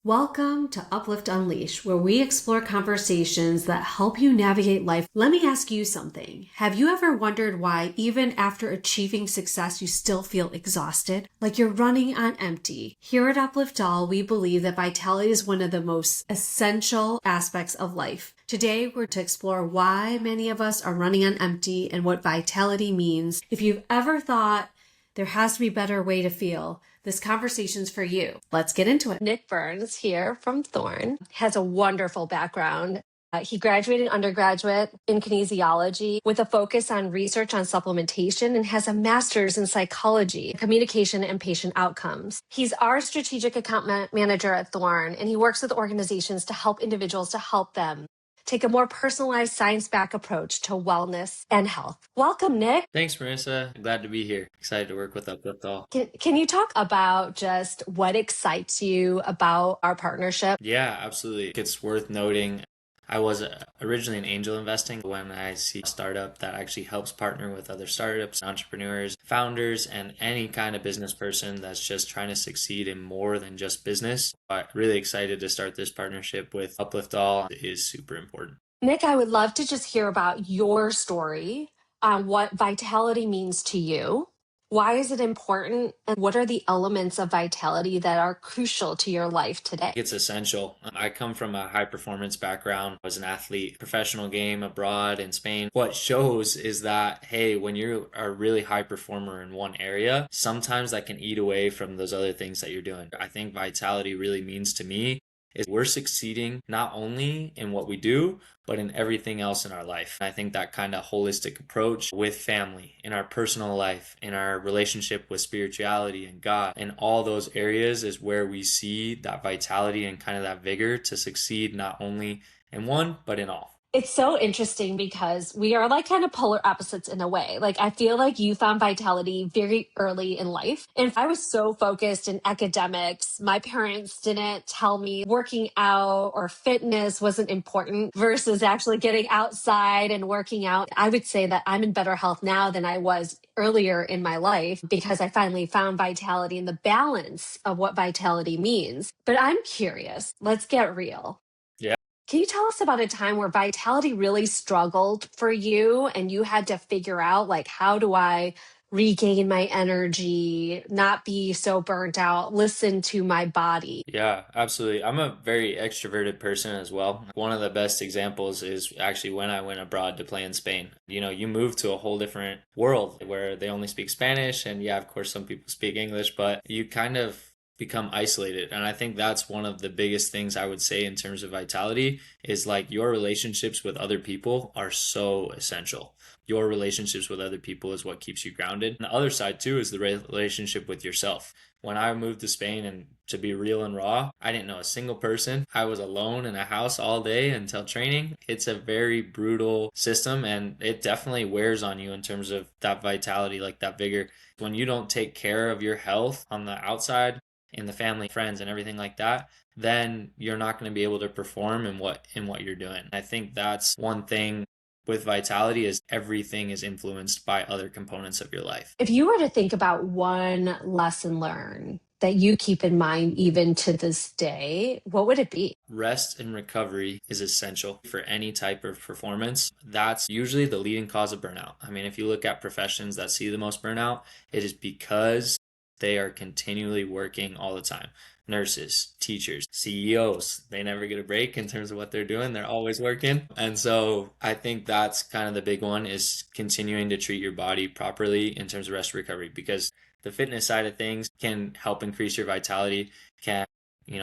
Welcome to UpLift Unleashed, where we explore conversations that help you navigate life. Let me ask you something. Have you ever wondered why, even after achieving success, you still feel exhausted? Like you're running on empty? Here at UpLift All, we believe that vitality is one of the most essential aspects of life. Today, we're to explore why many of us are running on empty and what vitality means. If you've ever thought there has to be a better way to feel, this conversation's for you. Let's get into it. Nick Burnz here from Thorne has a wonderful background. He graduated undergraduate in kinesiology with a focus on research on supplementation and has a master's in psychology, communication, and patient outcomes. He's our strategic account manager at Thorne, and he works with organizations to help individuals to help them take a more personalized science-backed approach to wellness and health. Welcome, Nick. Thanks, Marisa. Glad to be here. Excited to work with UpLift All. Can you talk about just what excites you about our partnership? Yeah, absolutely. It's worth noting I was originally in angel investing. When I see a startup that actually helps partner with other startups, entrepreneurs, founders, and any kind of business person that's just trying to succeed in more than just business, I'm really excited to start this partnership with UpLift All. It is super important. Nick, I would love to just hear about your story on what vitality means to you. Why is it important? And what are the elements of vitality that are crucial to your life today? It's essential. I come from a high performance background. I was an athlete, professional game abroad in Spain. What shows is that, hey, when you're a really high performer in one area, sometimes that can eat away from those other things that you're doing. I think vitality really means to me is we're succeeding not only in what we do, but in everything else in our life. I think that kind of holistic approach with family, in our personal life, in our relationship with spirituality and God, in all those areas is where we see that vitality and kind of that vigor to succeed not only in one, but in all. It's so interesting because we are like kind of polar opposites in a way. Like, I feel like you found vitality very early in life. And I was so focused in academics. My parents didn't tell me working out or fitness wasn't important versus actually getting outside and working out. I would say that I'm in better health now than I was earlier in my life because I finally found vitality and the balance of what vitality means. But I'm curious, let's get real. Yeah. Can you tell us about a time where vitality really struggled for you and you had to figure out, like, how do I regain my energy, not be so burnt out, listen to my body? Yeah, absolutely. I'm a very extroverted person as well. One of the best examples is actually when I went abroad to play in Spain. You move to a whole different world where they only speak Spanish. And yeah, of course, some people speak English, but you kind of become isolated. And I think that's one of the biggest things I would say in terms of vitality is like your relationships with other people are so essential. Your relationships with other people is what keeps you grounded. And the other side too is the relationship with yourself. When I moved to Spain, and to be real and raw, I didn't know a single person. I was alone in a house all day until training. It's a very brutal system and it definitely wears on you in terms of that vitality, like that vigor. When you don't take care of your health on the outside, in the family, friends, and everything like that, then you're not going to be able to perform in what you're doing. I think that's one thing with vitality is everything is influenced by other components of your life. If you were to think about one lesson learned that you keep in mind even to this day, what would it be? Rest and recovery is essential for any type of performance. That's usually the leading cause of burnout. I mean, if you look at professions that see the most burnout, it is because they are continually working all the time. Nurses, teachers, CEOs, they never get a break in terms of what they're doing. They're always working. And so I think that's kind of the big one is continuing to treat your body properly in terms of rest recovery, because the fitness side of things can help increase your vitality, can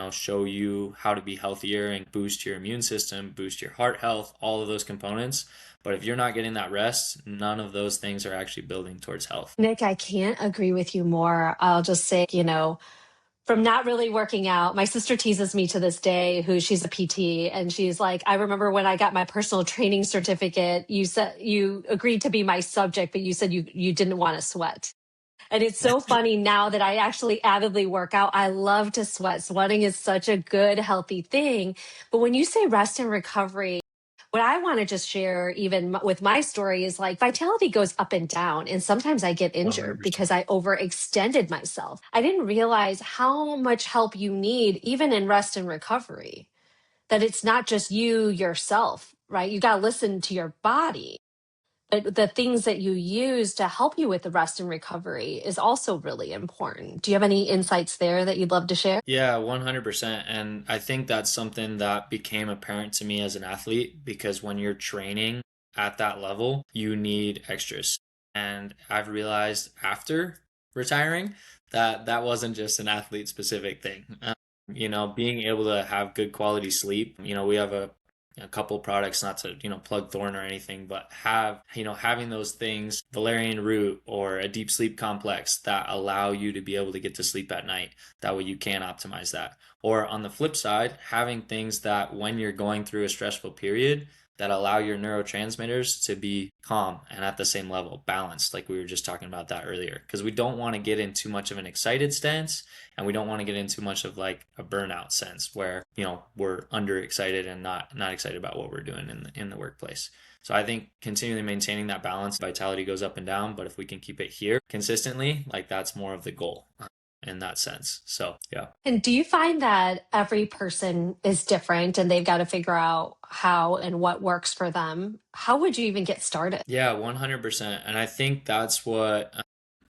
show you how to be healthier and boost your immune system, boost your heart health, all of those components. But if you're not getting that rest, none of those things are actually building towards health. Nick, I can't agree with you more. I'll just say, from not really working out, my sister teases me to this day, she's a PT, and she's like, I remember when I got my personal training certificate, you said you agreed to be my subject, but you said you didn't want to sweat. And it's so funny now that I actually avidly work out. I love to sweat. Sweating is such a good, healthy thing. But when you say rest and recovery, What I want to just share, even with my story, is like vitality goes up and down. And sometimes I get injured 100%. because I overextended myself. I didn't realize how much help you need, even in rest and recovery, that it's not just you yourself, right? You got to listen to your body. But the things that you use to help you with the rest and recovery is also really important. Do you have any insights there that you'd love to share? Yeah, 100%. And I think that's something that became apparent to me as an athlete because when you're training at that level, you need extras. And I've realized after retiring that that wasn't just an athlete specific thing. Being able to have good quality sleep, we have a couple products, not to, plug Thorne or anything, but having those things, valerian root or a deep sleep complex that allow you to be able to get to sleep at night. That way you can optimize that. Or on the flip side, having things that when you're going through a stressful period, that allow your neurotransmitters to be calm and at the same level, balanced, like we were just talking about that earlier. Because we don't want to get in too much of an excited stance and we don't want to get in too much of like a burnout sense where, we're under excited and not excited about what we're doing in the workplace. So I think continually maintaining that balance, vitality goes up and down, but if we can keep it here consistently, like that's more of the goal in that sense. So, yeah. And do you find that every person is different and they've got to figure out how and what works for them? How would you even get started? Yeah, 100%. And I think that's what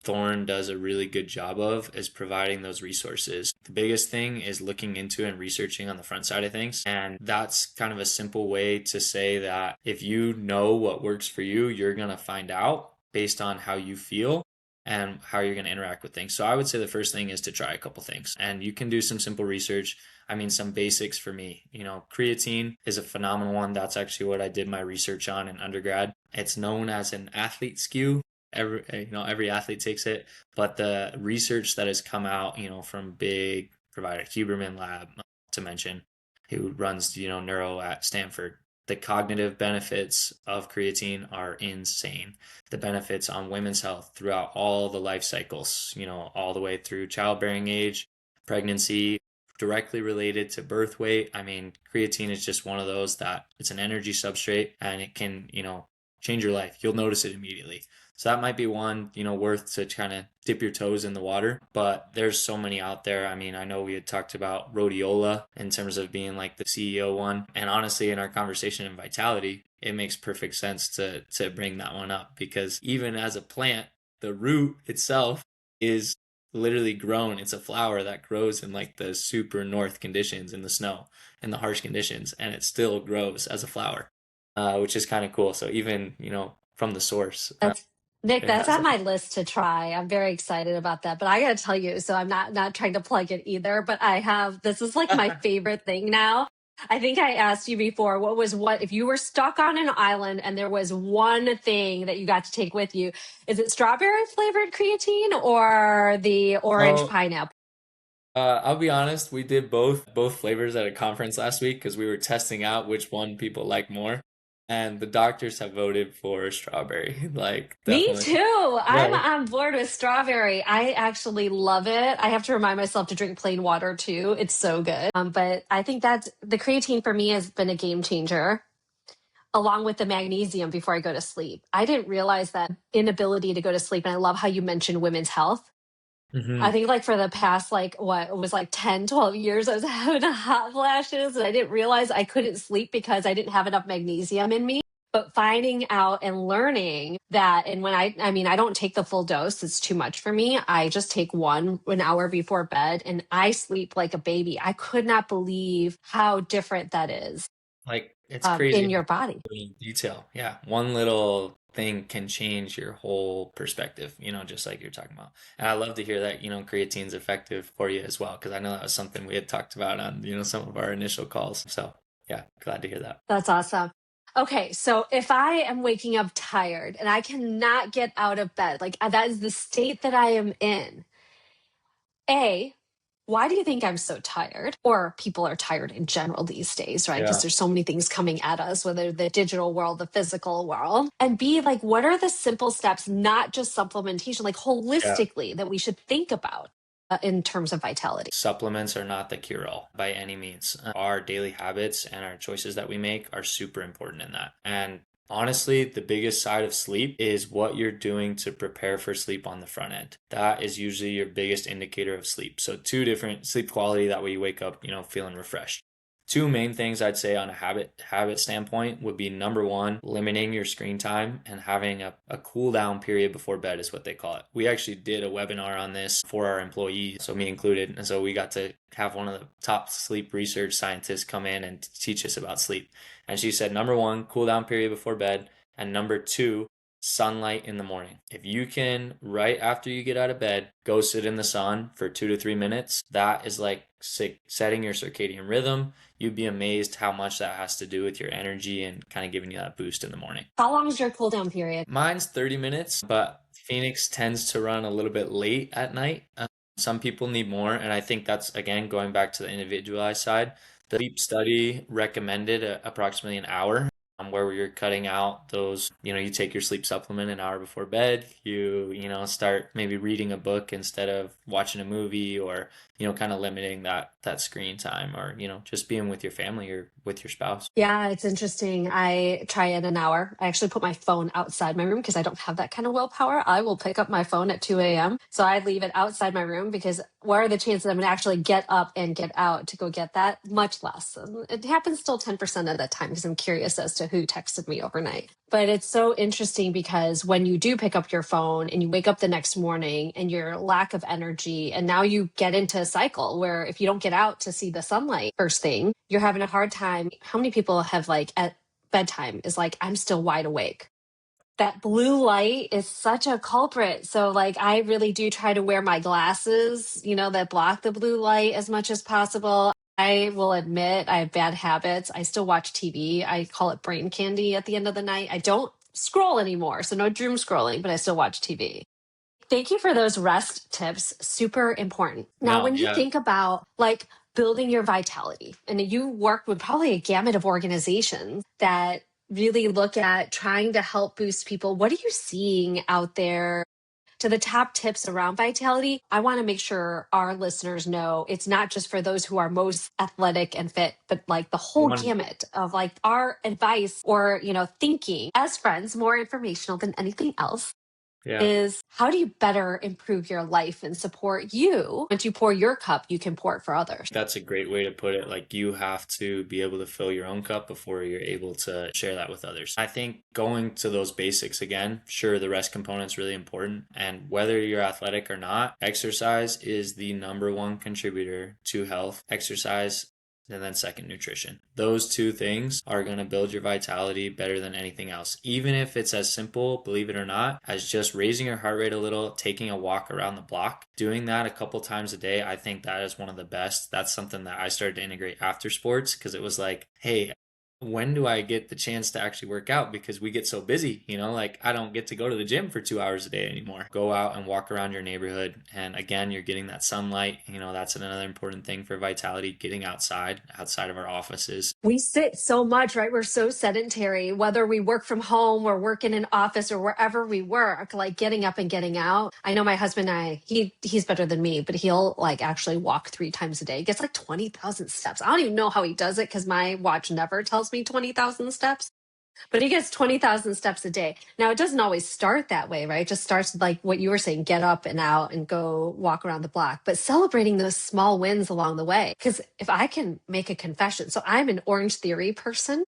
Thorne does a really good job of is providing those resources. The biggest thing is looking into and researching on the front side of things. And that's kind of a simple way to say that if you know what works for you, you're going to find out based on how you feel and how you're going to interact with things. So I would say the first thing is to try a couple things and you can do some simple research. I mean, some basics for me, creatine is a phenomenal one. That's actually what I did my research on in undergrad. It's known as an athlete skew. Every athlete takes it, but the research that has come out, from big provider Huberman Lab, to mention, who runs, neuro at Stanford, the cognitive benefits of creatine are insane. The benefits on women's health throughout all the life cycles, all the way through childbearing age, pregnancy, directly related to birth weight. I mean, creatine is just one of those that it's an energy substrate and it can, change your life. You'll notice it immediately. So that might be one, worth to kind of dip your toes in the water. But there's so many out there. I mean, I know we had talked about rhodiola in terms of being like the CEO one. And honestly, in our conversation in vitality, it makes perfect sense to bring that one up because even as a plant, the root itself is literally grown. It's a flower that grows in like the super north conditions in the snow and the harsh conditions, and it still grows as a flower, which is kind of cool. So even, from the source, That's Nick, it that's has on that. my list to try. I'm very excited about that. But I gotta tell you, so I'm not trying to plug it either, but I have this is like my favorite thing now. I think I asked you before, what if you were stuck on an island and there was one thing that you got to take with you? Is it strawberry flavored creatine or the orange So pineapple? I'll be honest, we did both flavors at a conference last week because we were testing out which one people like more. And the doctors have voted for strawberry. Like Me definitely. too. I'm Yeah. on board with strawberry. I actually love it. I have to remind myself to drink plain water too. It's so good. But I think that's the creatine for me has been a game changer, along with the magnesium before I go to sleep. I didn't realize that inability to go to sleep. And I love how you mentioned women's health. I Hmm. think like for the past, like what it was like 10, 12 years, I was having hot flashes and I didn't realize I couldn't sleep because I didn't have enough magnesium in me. But finding out and learning that, and when I mean, I don't take the full dose, it's too much for me. I just take one an hour before bed and I sleep like a baby. I could not believe how different that is Like it's crazy in your body. in detail. Yeah. One little thing can change your whole perspective, just like you're talking about. And I love to hear that, creatine's effective for you as well, because I know that was something we had talked about on, some of our initial calls. So yeah, glad to hear that. That's awesome. Okay, so if I am waking up tired and I cannot get out of bed, like that is the state that I am in. A, why do you think I'm so tired? Or people are tired in general these days, right? Because Yeah. there's so many things coming at us, whether the digital world, the physical world. And B, like, what are the simple steps, not just supplementation, like Yeah. holistically, that we should think about? in terms of vitality? Supplements are not the cure-all by any means. Our daily habits and our choices that we make are super important in that. And honestly, the biggest side of sleep is what you're doing to prepare for sleep on the front end. That is usually your biggest indicator of sleep. So two different sleep quality, that way you wake up, feeling refreshed. Two main things I'd say on a habit standpoint would be, number one, limiting your screen time and having a cool down period before bed is what they call it. We actually did a webinar on this for our employees, so me included. And so we got to have one of the top sleep research scientists come in and teach us about sleep. And she said, number one, cool down period before bed. And number two, sunlight in the morning. If you can, right after you get out of bed, go sit in the sun for 2 to 3 minutes, that is like setting your circadian rhythm. You'd be amazed how much that has to do with your energy and kind of giving you that boost in the morning. How long is your cool down period? Mine's 30 minutes, but Phoenix tends to run a little bit late at night. Some people need more, and I think that's, again, going back to the individualized side. The sleep study recommended approximately an hour, where you're cutting out those, you take your sleep supplement an hour before bed, you start maybe reading a book instead of watching a movie, or, kind of limiting that screen time, or, just being with your family or with your spouse. Yeah, it's interesting. I try it an hour. I actually put my phone outside my room because I don't have that kind of willpower. I will pick up my phone at 2 a.m. So I leave it outside my room, because what are the chances I'm going to actually get up and get out to go get that? Much less. It happens still 10% of the time, because I'm curious as to who texted me overnight. But it's so interesting, because when you do pick up your phone and you wake up the next morning and your lack of energy, and now you get into a cycle where if you don't get out to see the sunlight first thing, you're having a hard time. How many people have, like, at bedtime is like, I'm still wide awake? That blue light is such a culprit. So, like, I really do try to wear my glasses, that block the blue light as much as possible. I will admit I have bad habits. I still watch TV. I call it brain candy at the end of the night. I don't scroll anymore, so no doom scrolling, but I still watch TV. Thank you for those rest tips. Super important. Now, when you think about, like, building your vitality, and you work with probably a gamut of organizations that really look at trying to help boost people, what are you seeing out there? To the top tips around vitality, I want to make sure our listeners know it's not just for those who are most athletic and fit, but like the whole gamut of, like, our advice or, thinking as friends, more informational than anything else. Is how do you better improve your life and support you? Once you pour your cup, you can pour it for others. That's a great way to put it. Like, you have to be able to fill your own cup before you're able to share that with others. I think going to those basics again, sure, the rest component's really important. And whether you're athletic or not, exercise is the number one contributor to health. Exercise, and then second, nutrition. Those two things are going to build your vitality better than anything else. Even if it's as simple, believe it or not, as just raising your heart rate a little, taking a walk around the block, doing that a couple times a day, I think that is one of the best. That's something that I started to integrate after sports, because it was like, hey, when do I get the chance to actually work out? Because we get so busy, like, I don't get to go to the gym for 2 hours a day anymore. Go out and walk around your neighborhood. And again, you're getting that sunlight. That's another important thing for vitality, getting outside of our offices. We sit so much, right? We're so sedentary, whether we work from home or work in an office or wherever we work, like getting up and getting out. I know my husband and I, he's better than me, but he'll, like, actually walk 3 times a day. He gets like 20,000 steps. I don't even know how he does it, because my watch never tells me 20,000 steps, but he gets 20,000 steps a day. Now, it doesn't always start that way, right? It just starts like what you were saying, get up and out and go walk around the block, but celebrating those small wins along the way. Because if I can make a confession, so I'm an Orange Theory person.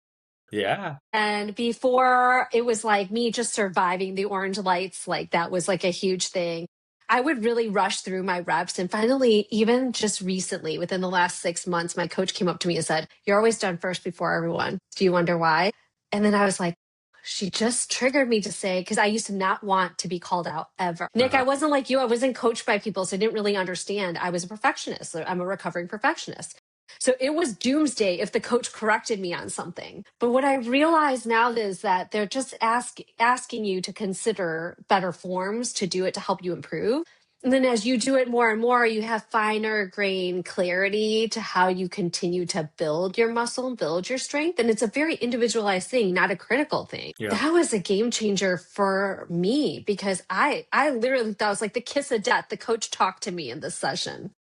Yeah. And before, it was like me just surviving the orange lights, like that was like a huge thing. I would really rush through my reps. And finally, even just recently, within the last 6 months, my coach came up to me and said, "You're always done first before everyone. Do you wonder why?" And then I was like, she just triggered me to say, because I used to not want to be called out ever. Nick, I wasn't like you. I wasn't coached by people, so I didn't really understand. I was a perfectionist. I'm a recovering perfectionist. So it was doomsday if the coach corrected me on something. But what I realize now is that they're just asking you to consider better forms to do it, to help you improve. And then as you do it more and more, you have finer grain clarity to how you continue to build your muscle and build your strength. And it's a very individualized thing, not a critical thing. Yeah. That was a game changer for me because I literally thought it was like the kiss of death. The coach talked to me in this session.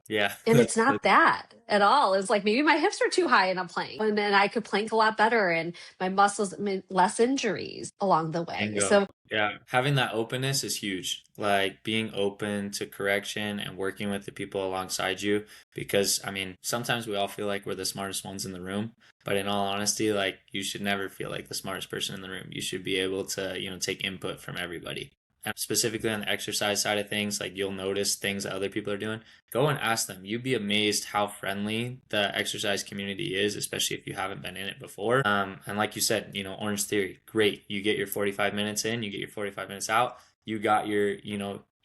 Yeah. And it's not that at all. It's like maybe my hips were too high in a plank and then I could plank a lot better and my muscles meant less injuries along the way. Bingo. So Yeah. Having that openness is huge. Like being open to correction and working with the people alongside you. Because, I mean, sometimes we all feel like we're the smartest ones in the room. But in all honesty, like you should never feel like the smartest person in the room. You should be able to, take input from everybody. And specifically on the exercise side of things, like you'll notice things that other people are doing. Go and ask them. You'd be amazed how friendly the exercise community is, especially if you haven't been in it before. And like you said, Orange Theory, great. You get your 45 minutes in, you get your 45 minutes out. You got your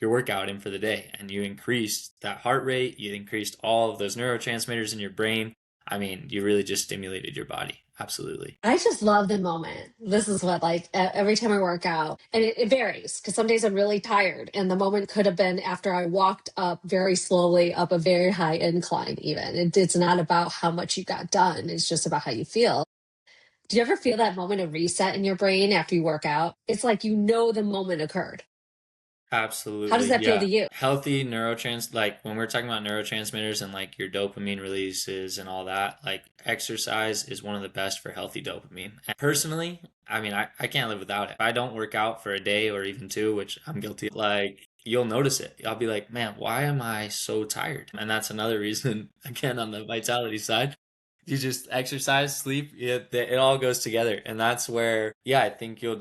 workout in for the day, and you increased that heart rate. You increased all of those neurotransmitters in your brain. I mean, you really just stimulated your body. Absolutely. I just love the moment. This is what, like, every time I work out, and it varies because some days I'm really tired, and the moment could have been after I walked up very slowly up a very high incline, even. It's not about how much you got done, it's just about how you feel. Do you ever feel that moment of reset in your brain after you work out? It's like the moment occurred. How does Absolutely. that feel Yeah. to you? Healthy like when we're talking about neurotransmitters and like your dopamine releases and all that, like exercise is one of the best for healthy dopamine. And personally, I mean, I can't live without it. If I don't work out for a day or even two, which I'm guilty, like you'll notice it. I'll be like, man, why am I so tired? And that's another reason, again, on the vitality side. You just exercise, sleep, it all goes together. And that's where, yeah, I think you'll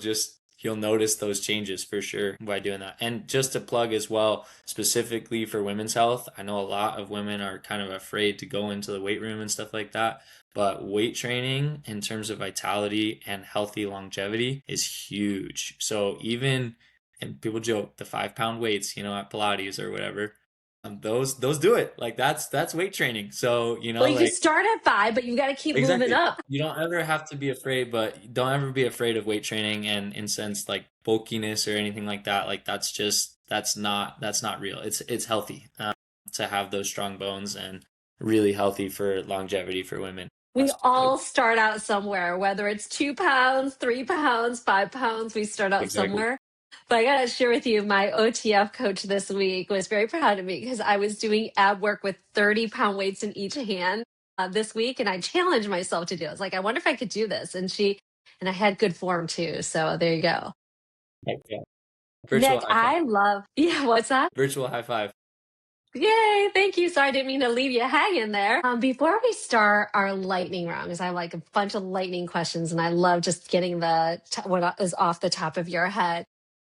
notice those changes for sure by doing that. And just to plug as well, specifically for women's health, I know a lot of women are kind of afraid to go into the weight room and stuff like that. But weight training in terms of vitality and healthy longevity is huge. So even, and people joke, the 5 pound weights, at Pilates or whatever, those do it. Like that's weight training. So, Well, you can like start at 5, but you got to keep moving exactly. up. You don't ever have to be afraid, but don't ever be afraid of weight training and in sense like bulkiness or anything like that. Like that's not real. It's healthy to have those strong bones and really healthy for longevity for women. We all start out somewhere, whether it's 2 pounds, 3 pounds, 5 pounds, we start out Exactly. somewhere. But I got to share with you, my OTF coach this week was very proud of me because I was doing ab work with 30-pound weights in each hand this week. And I challenged myself to do it. I was like, I wonder if I could do this. And I had good form too. So there you go. Okay. Nick, Virtual high five. I love, yeah, what's that? Virtual high five. Yay, thank you. Sorry, I didn't mean to leave you hanging there. Before we start our lightning round, because I have like a bunch of lightning questions and I love just getting what is off the top of your head.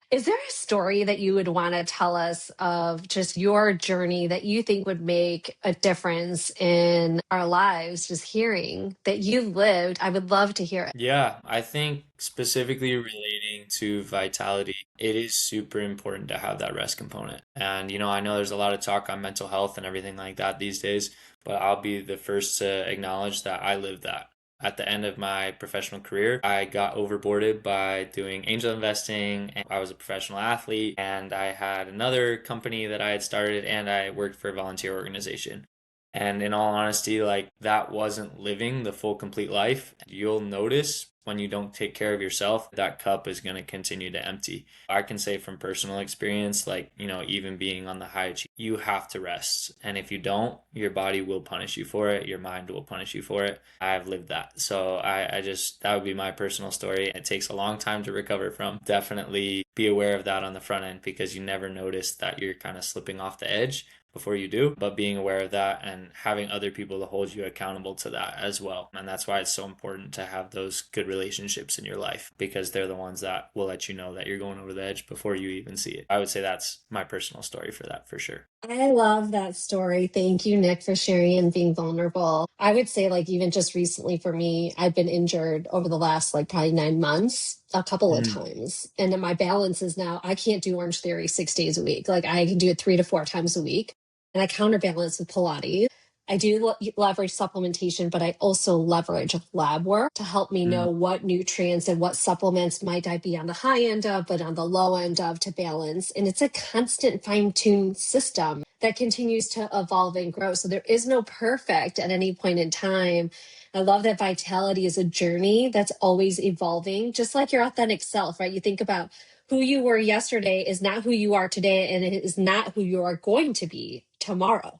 Is there a story that you would want to tell us of just your journey that you think would make a difference in our lives? Just hearing that you lived, I would love to hear it. Yeah, I think specifically relating to vitality, it is super important to have that rest component. And, I know there's a lot of talk on mental health and everything like that these days, but I'll be the first to acknowledge that I lived that. At the end of my professional career, I got overboarded by doing angel investing. And I was a professional athlete, and I had another company that I had started, and I worked for a volunteer organization. And in all honesty, like that wasn't living the full complete life. You'll notice when you don't take care of yourself, that cup is going to continue to empty. I can say from personal experience, like, even being on the high achieve, you have to rest. And if you don't, your body will punish you for it. Your mind will punish you for it. I've lived that. So I just, that would be my personal story. It takes a long time to recover from. Definitely be aware of that on the front end because you never notice that you're kind of slipping off the edge before you do, but being aware of that and having other people to hold you accountable to that as well. And that's why it's so important to have those good relationships in your life because they're the ones that will let you know that you're going over the edge before you even see it. I would say that's my personal story for that for sure. I love that story. Thank you, Nick, for sharing and being vulnerable. I would say, like, even just recently for me, I've been injured over the last, like, probably 9 months, a couple of times. And then my balance is now, I can't do Orange Theory 6 days a week. Like, I can do it 3 to 4 times a week. And I counterbalance with Pilates. I do leverage supplementation, but I also leverage lab work to help me know what nutrients and what supplements might I be on the high end of, but on the low end of to balance. And it's a constant fine-tuned system that continues to evolve and grow. So there is no perfect at any point in time. I love that vitality is a journey that's always evolving, just like your authentic self, right? You think about who you were yesterday is not who you are today, and it is not who you are going to be tomorrow.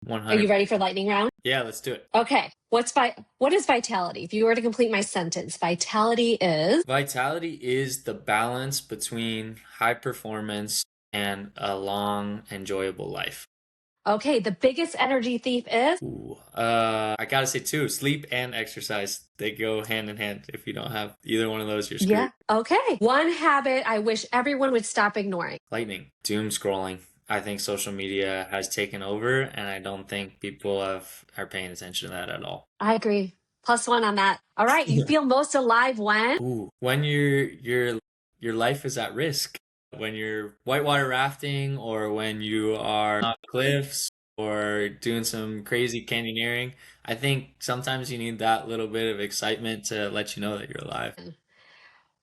100. Are you ready for lightning round? Yeah, let's do it. Okay. What is vitality? If you were to complete my sentence, vitality is? Vitality is the balance between high performance and a long, enjoyable life. Okay. The biggest energy thief is? I gotta say two, sleep and exercise. They go hand in hand. If you don't have either one of those, you're screwed. Yeah. Okay. One habit I wish everyone would stop ignoring. Lightning. Doom scrolling. I think social media has taken over, and I don't think people are paying attention to that at all. I agree. +1 on that. All right. You feel most alive when? When your life is at risk. When you're whitewater rafting, or when you are on cliffs, or doing some crazy canyoneering. I think sometimes you need that little bit of excitement to let you know that you're alive.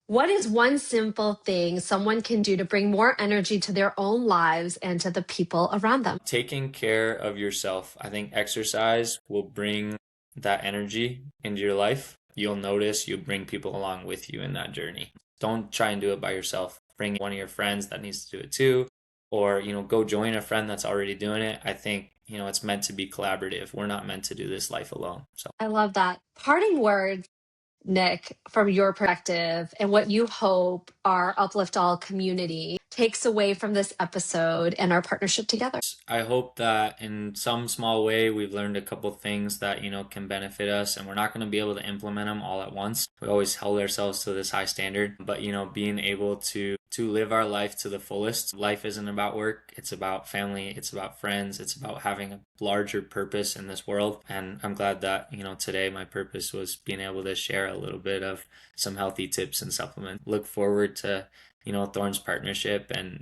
What is one simple thing someone can do to bring more energy to their own lives and to the people around them? Taking care of yourself. I think exercise will bring that energy into your life. You'll notice you'll bring people along with you in that journey. Don't try and do it by yourself. Bring one of your friends that needs to do it too, or, go join a friend that's already doing it. I think, it's meant to be collaborative. We're not meant to do this life alone. So I love that. Parting words, Nick, from your perspective and what you hope our UpLift All community takes away from this episode and our partnership together. I hope that in some small way we've learned a couple things that, can benefit us, and we're not going to be able to implement them all at once. We always held ourselves to this high standard, but, being able to live our life to the fullest. Life isn't about work. It's about family. It's about friends. It's about having a larger purpose in this world. And I'm glad that, today my purpose was being able to share a little bit of some healthy tips and supplements. Look forward to, Thorne's partnership. And,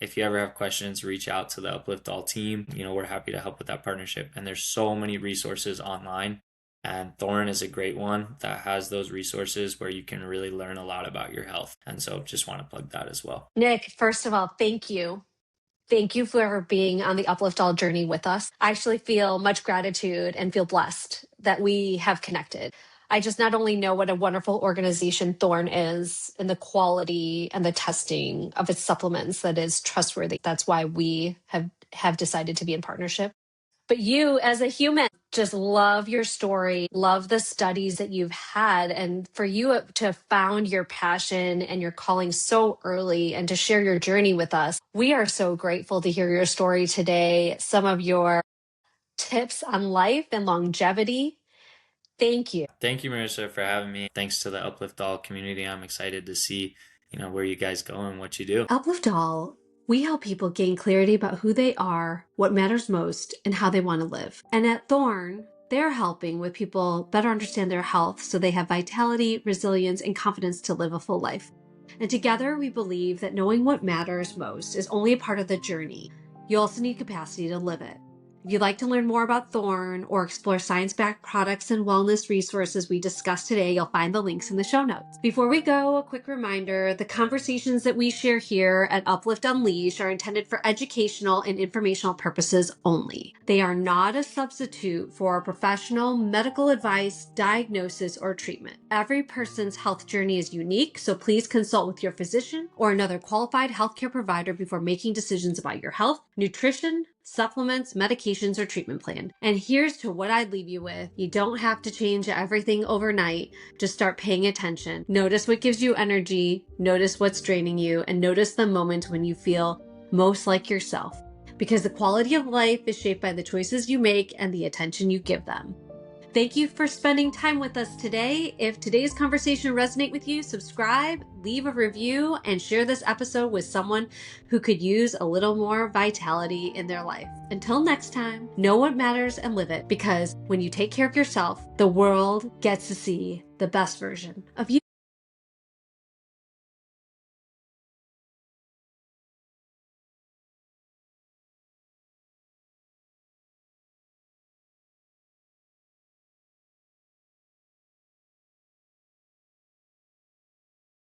if you ever have questions, reach out to the UpLift All team. We're happy to help with that partnership. And there's so many resources online. And Thorne is a great one that has those resources where you can really learn a lot about your health. And so just want to plug that as well. Nick, first of all, thank you. Thank you for being on the UpLift All journey with us. I actually feel much gratitude and feel blessed that we have connected. I just not only know what a wonderful organization Thorne is and the quality and the testing of its supplements that is trustworthy. That's why we have decided to be in partnership. But you as a human, just love your story, love the studies that you've had. And for you to have found your passion and your calling so early and to share your journey with us, we are so grateful to hear your story today, some of your tips on life and longevity. Thank you. Thank you, Marisa, for having me. Thanks to the UpLift All community. I'm excited to see, where you guys go and what you do. UpLift All, we help people gain clarity about who they are, what matters most, and how they want to live. And at Thorne, they're helping with people better understand their health so they have vitality, resilience, and confidence to live a full life. And together, we believe that knowing what matters most is only a part of the journey. You also need capacity to live it. If you'd like to learn more about Thorne or explore science-backed products and wellness resources we discussed today, you'll find the links in the show notes. Before we go, a quick reminder, the conversations that we share here at UpLift Unleashed are intended for educational and informational purposes only. They are not a substitute for professional medical advice, diagnosis, or treatment. Every person's health journey is unique, so please consult with your physician or another qualified healthcare provider before making decisions about your health, nutrition, supplements, medications, or treatment plan. And here's to what I'd leave you with. You don't have to change everything overnight. Just start paying attention. Notice what gives you energy, notice what's draining you, and notice the moment when you feel most like yourself. Because the quality of life is shaped by the choices you make and the attention you give them. Thank you for spending time with us today. If today's conversation resonates with you, subscribe, leave a review, and share this episode with someone who could use a little more vitality in their life. Until next time, know what matters and live it, because when you take care of yourself, the world gets to see the best version of you.